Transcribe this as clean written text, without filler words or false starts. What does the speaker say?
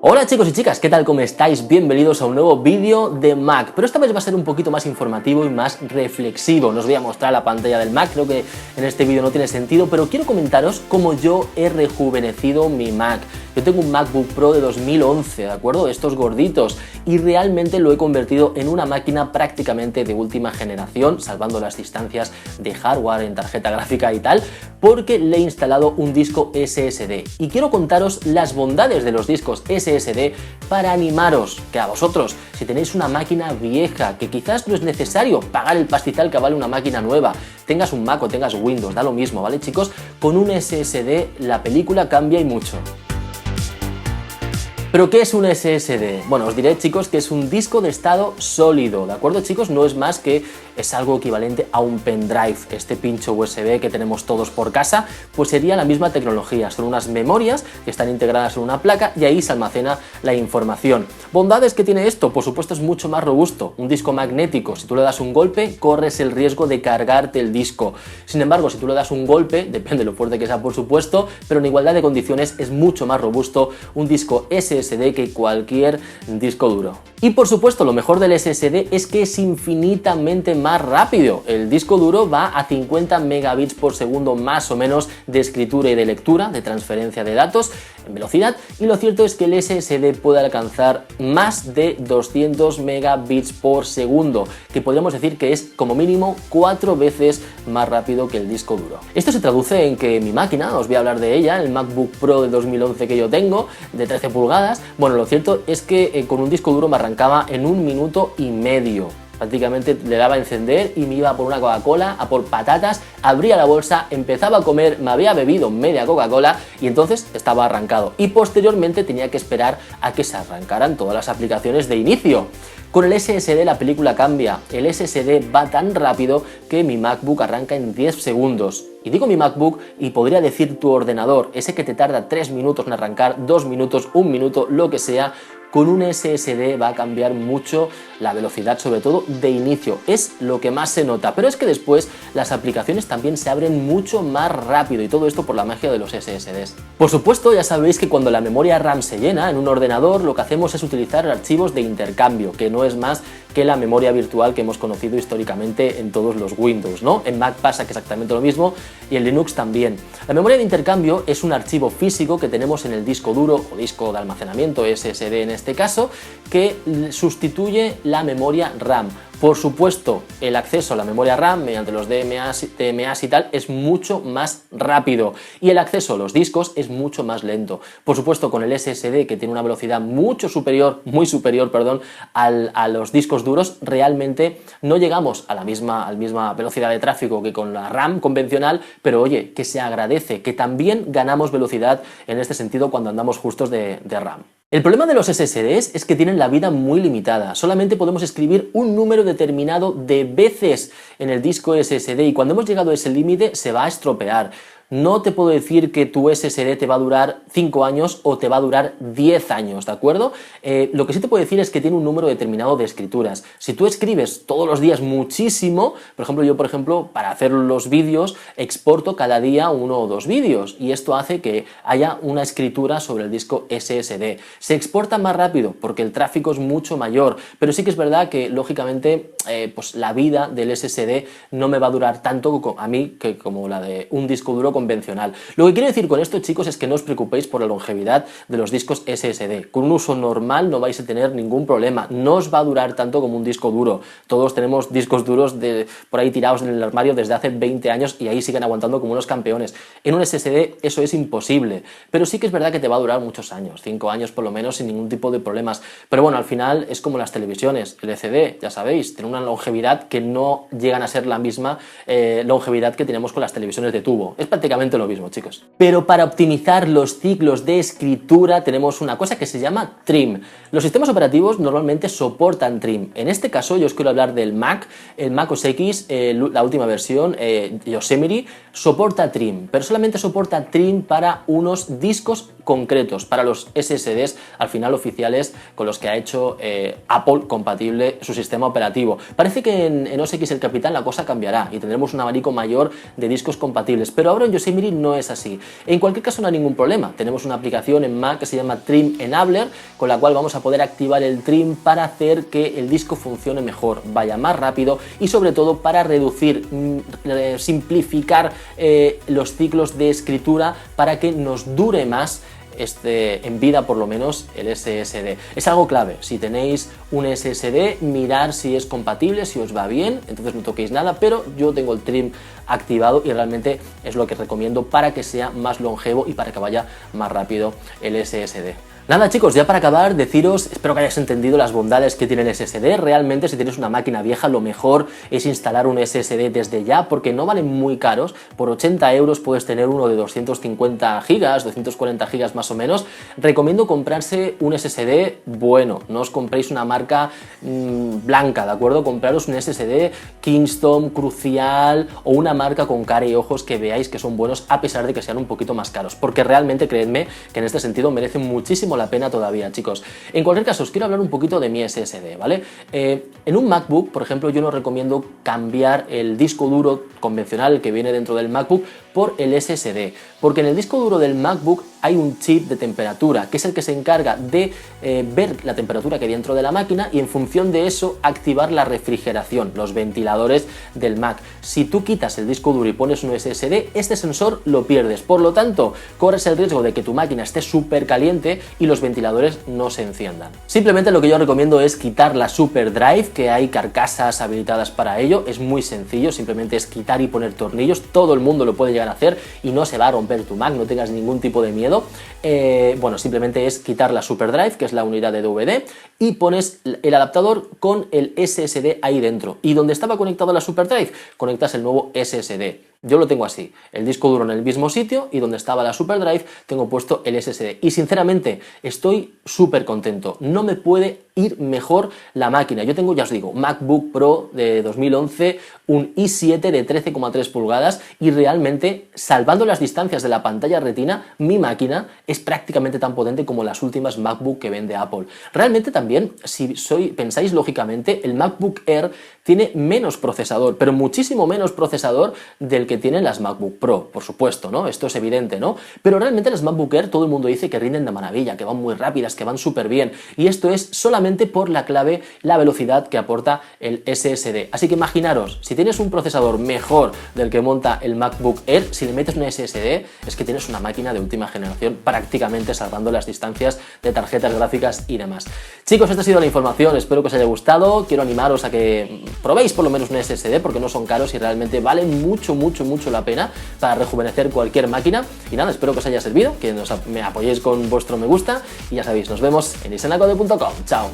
Hola chicos y chicas, ¿qué tal? ¿Cómo estáis? Bienvenidos a un nuevo vídeo de Mac, pero esta vez va a ser un poquito más informativo y más reflexivo. No os voy a mostrar la pantalla del Mac, creo que en este vídeo no tiene sentido, pero quiero comentaros cómo yo he rejuvenecido mi Mac. Yo tengo un MacBook Pro de 2011, ¿de acuerdo? Estos gorditos, y realmente lo he convertido en una máquina prácticamente de última generación, salvando las distancias de hardware en tarjeta gráfica y tal, porque le he instalado un disco SSD. Y quiero contaros las bondades de los discos SSD para animaros, que a vosotros, si tenéis una máquina vieja, que quizás no es necesario pagar el pastizal que vale una máquina nueva, tengas un Mac o tengas Windows, da lo mismo, ¿vale chicos? Con un SSD la película cambia y mucho. ¿Pero qué es un SSD? Bueno, os diré chicos que es un disco de estado sólido, ¿de acuerdo chicos? No es más que es algo equivalente a un pendrive. Este pincho USB que tenemos todos por casa, pues sería la misma tecnología. Son unas memorias que están integradas en una placa y ahí se almacena la información. ¿Bondades que tiene esto? Por supuesto es mucho más robusto. Un disco magnético, si tú le das un golpe, corres el riesgo de cargarte el disco. Sin embargo, si tú le das un golpe, depende de lo fuerte que sea por supuesto, pero en igualdad de condiciones es mucho más robusto un disco SSD que cualquier disco duro. Y por supuesto lo mejor del SSD es que es infinitamente más rápido. El disco duro va a 50 megabits por segundo más o menos de escritura y de lectura, de transferencia de datos en velocidad, y lo cierto es que el SSD puede alcanzar más de 200 megabits por segundo, que podríamos decir que es como mínimo 4 veces más rápido que el disco duro. Esto se traduce en que mi máquina, os voy a hablar de ella, el MacBook Pro de 2011 que yo tengo, de 13 pulgadas, bueno, lo cierto es que con un disco duro me arrancaba en 1 minuto y medio. Prácticamente le daba a encender y me iba por una Coca-Cola, a por patatas, abría la bolsa, empezaba a comer, me había bebido media Coca-Cola y entonces estaba arrancado. Y posteriormente tenía que esperar a que se arrancaran todas las aplicaciones de inicio. Con el SSD la película cambia. El SSD va tan rápido que mi MacBook arranca en 10 segundos. Y digo mi MacBook y podría decir tu ordenador, ese que te tarda 3 minutos en arrancar, 2 minutos, 1 minuto, lo que sea. Con un SSD va a cambiar mucho la velocidad, sobre todo de inicio, es lo que más se nota, pero es que después las aplicaciones también se abren mucho más rápido y todo esto por la magia de los SSDs. Por supuesto, ya sabéis que cuando la memoria RAM se llena en un ordenador, lo que hacemos es utilizar archivos de intercambio, que no es más que la memoria virtual que hemos conocido históricamente en todos los Windows, ¿no? En Mac pasa exactamente lo mismo y en Linux también. La memoria de intercambio es un archivo físico que tenemos en el disco duro o disco de almacenamiento SSD en este caso, que sustituye la memoria RAM. Por supuesto, el acceso a la memoria RAM mediante los DMAs y tal es mucho más rápido y el acceso a los discos es mucho más lento. Por supuesto, con el SSD, que tiene una velocidad mucho superior, muy superior, perdón, a los discos duros, realmente no llegamos a la misma velocidad de tráfico que con la RAM convencional, pero oye, que se agradece, que también ganamos velocidad en este sentido cuando andamos justos de RAM. El problema de los SSDs es que tienen la vida muy limitada, solamente podemos escribir un número determinado de veces en el disco SSD y cuando hemos llegado a ese límite se va a estropear. No te puedo decir que tu SSD te va a durar 5 años o te va a durar 10 años, ¿de acuerdo? Lo que sí te puedo decir es que tiene un número determinado de escrituras. Si tú escribes todos los días muchísimo, por ejemplo, yo para hacer los vídeos exporto cada día 1 o 2 vídeos y esto hace que haya una escritura sobre el disco SSD. Se exporta más rápido porque el tráfico es mucho mayor, pero sí que es verdad que lógicamente pues la vida del SSD no me va a durar tanto a mí que como la de un disco duro convencional. Lo que quiero decir con esto, chicos, es que no os preocupéis por la longevidad de los discos SSD. Con un uso normal no vais a tener ningún problema. No os va a durar tanto como un disco duro. Todos tenemos discos duros por ahí tirados en el armario desde hace 20 años y ahí siguen aguantando como unos campeones. En un SSD eso es imposible, pero sí que es verdad que te va a durar muchos años, 5 años por lo menos sin ningún tipo de problemas. Pero bueno, al final es como las televisiones. El LCD, ya sabéis, tiene una longevidad que no llegan a ser la misma longevidad que tenemos con las televisiones de tubo. Es prácticamente lo mismo, chicos. Pero para optimizar los ciclos de escritura tenemos una cosa que se llama trim. Los sistemas operativos normalmente soportan trim. En este caso yo os quiero hablar del Mac. El Mac OS X, la última versión, Yosemite, soporta trim, pero solamente soporta trim para unos discos concretos, para los SSDs al final oficiales con los que ha hecho Apple compatible su sistema operativo. Parece que en OS X el Capitán la cosa cambiará y tendremos un abanico mayor de discos compatibles, pero ahora en Yosemite no es así. En cualquier caso no hay ningún problema, tenemos una aplicación en Mac que se llama Trim Enabler con la cual vamos a poder activar el trim para hacer que el disco funcione mejor, vaya más rápido y sobre todo para reducir, simplificar los ciclos de escritura para que nos dure más en vida por lo menos el SSD. Es algo clave, si tenéis un SSD, mirar si es compatible, si os va bien, entonces no toquéis nada, pero yo tengo el trim activado y realmente es lo que recomiendo para que sea más longevo y para que vaya más rápido el SSD. Nada chicos, ya para acabar, deciros, espero que hayáis entendido las bondades que tiene el SSD. Realmente si tienes una máquina vieja lo mejor es instalar un SSD desde ya porque no valen muy caros. Por 80 euros puedes tener uno de 250 gigas, 240 gigas más o menos. Recomiendo comprarse un SSD bueno, no os compréis una marca blanca, ¿de acuerdo? Compraros un SSD Kingston, Crucial o una marca con cara y ojos que veáis que son buenos a pesar de que sean un poquito más caros. Porque realmente, creedme, que en este sentido merecen muchísimo la pena todavía, chicos. En cualquier caso, os quiero hablar un poquito de mi SSD, ¿vale? En un MacBook, por ejemplo, yo no recomiendo cambiar el disco duro convencional que viene dentro del MacBook por el SSD, porque en el disco duro del MacBook hay un chip de temperatura, que es el que se encarga de ver la temperatura que hay dentro de la máquina y en función de eso activar la refrigeración, los ventiladores del Mac. Si tú quitas el disco duro y pones un SSD, este sensor lo pierdes, por lo tanto, corres el riesgo de que tu máquina esté súper caliente y los ventiladores no se enciendan. Simplemente lo que yo recomiendo es quitar la Super Drive, que hay carcasas habilitadas para ello, es muy sencillo, simplemente es quitar y poner tornillos, todo el mundo lo puede llegar a hacer y no se va a romper tu Mac, no tengas ningún tipo de miedo. Bueno, simplemente es quitar la Super Drive, que es la unidad de DVD, y pones el adaptador con el SSD ahí dentro. Y donde estaba conectado la Super Drive, conectas el nuevo SSD. Yo lo tengo así, el disco duro en el mismo sitio y donde estaba la Super Drive tengo puesto el SSD. Y sinceramente estoy súper contento, no me puede ir mejor la máquina. Yo tengo, ya os digo, MacBook Pro de 2011, un i7 de 13,3 pulgadas y realmente, salvando las distancias de la pantalla retina, mi máquina es prácticamente tan potente como las últimas MacBook que vende Apple. Realmente también, si pensáis lógicamente, el MacBook Air tiene menos procesador, pero muchísimo menos procesador del que tienen las MacBook Pro, por supuesto, ¿no? Esto es evidente, ¿no? Pero realmente las MacBook Air todo el mundo dice que rinden de maravilla, que van muy rápidas, que van súper bien, y esto es solamente por la clave, la velocidad que aporta el SSD. Así que imaginaros, si tienes un procesador mejor del que monta el MacBook Air, si le metes una SSD, es que tienes una máquina de última generación, prácticamente salvando las distancias de tarjetas gráficas y demás. Chicos, esta ha sido la información, espero que os haya gustado, quiero animaros a que probéis por lo menos un SSD porque no son caros y realmente valen mucho la pena para rejuvenecer cualquier máquina. Y nada, espero que os haya servido, que me apoyéis con vuestro me gusta y ya sabéis, nos vemos en isanacode.com. Chao.